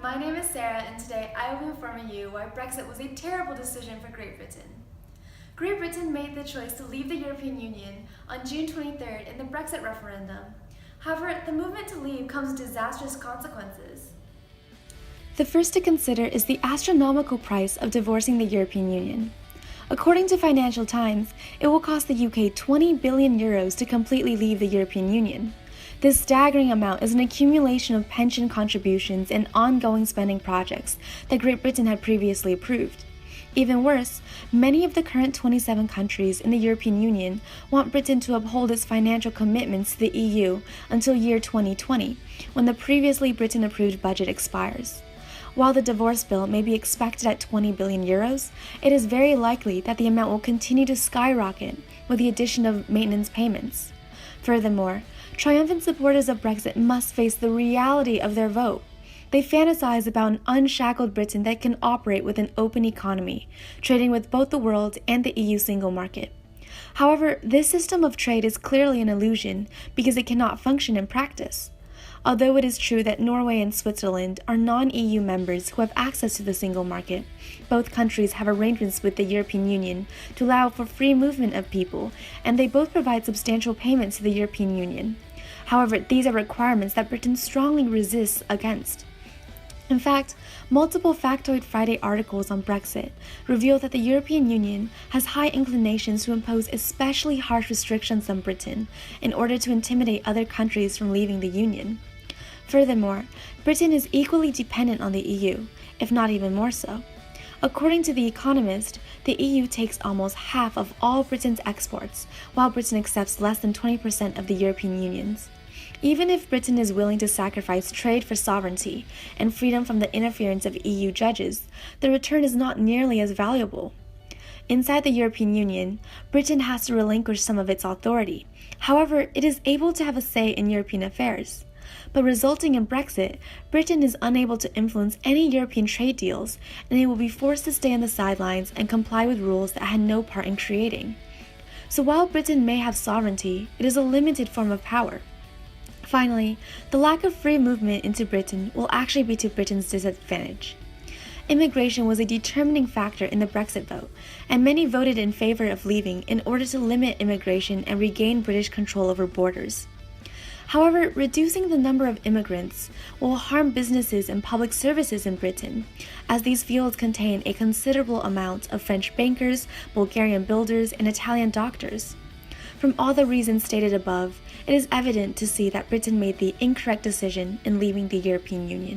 my name is Sarah, and today I will be informing you why Brexit was a terrible decision for Great Britain. Great Britain made the choice to leave the European Union on June 23rd in the Brexit referendum. However, the movement to leave comes with disastrous consequences. The first to consider is the astronomical price of divorcing the European Union. According to Financial Times, it will cost the UK 20 billion euros to completely leave the European Union. This staggering amount is an accumulation of pension contributions and ongoing spending projects that Great Britain had previously approved. Even worse, many of the current 27 countries in the European Union want Britain to uphold its financial commitments to the EU until year 2020, when the previously Britain-approved budget expires. While the divorce bill may be expected at 20 billion euros, it is very likely that the amount will continue to skyrocket with the addition of maintenance payments. Furthermore, triumphant supporters of Brexit must face the reality of their vote. They fantasize about an unshackled Britain that can operate with an open economy, trading with both the world and the EU single market. However, this system of trade is clearly an illusion because it cannot function in practice. Although it is true that Norway and Switzerland are non-EU members who have access to the single market, both countries have arrangements with the European Union to allow for free movement of people, and they both provide substantial payments to the European Union. However, these are requirements that Britain strongly resists against. In fact, multiple Factoid Friday articles on Brexit reveal that the European Union has high inclinations to impose especially harsh restrictions on Britain in order to intimidate other countries from leaving the Union. Furthermore, Britain is equally dependent on the EU, if not even more so. According to The Economist, the EU takes almost half of all Britain's exports, while Britain accepts less than 20% of the European Union's. Even if Britain is willing to sacrifice trade for sovereignty and freedom from the interference of EU judges, the return is not nearly as valuable. Inside the European Union, Britain has to relinquish some of its authority. However, it is able to have a say in European affairs. But resulting in Brexit, Britain is unable to influence any European trade deals, and it will be forced to stay on the sidelines and comply with rules that had no part in creating. So while Britain may have sovereignty, it is a limited form of power. Finally, the lack of free movement into Britain will actually be to Britain's disadvantage. Immigration was a determining factor in the Brexit vote, and many voted in favor of leaving in order to limit immigration and regain British control over borders. However, reducing the number of immigrants will harm businesses and public services in Britain, as these fields contain a considerable amount of French bankers, Bulgarian builders, and Italian doctors. From all the reasons stated above, it is evident to see that Britain made the incorrect decision in leaving the European Union.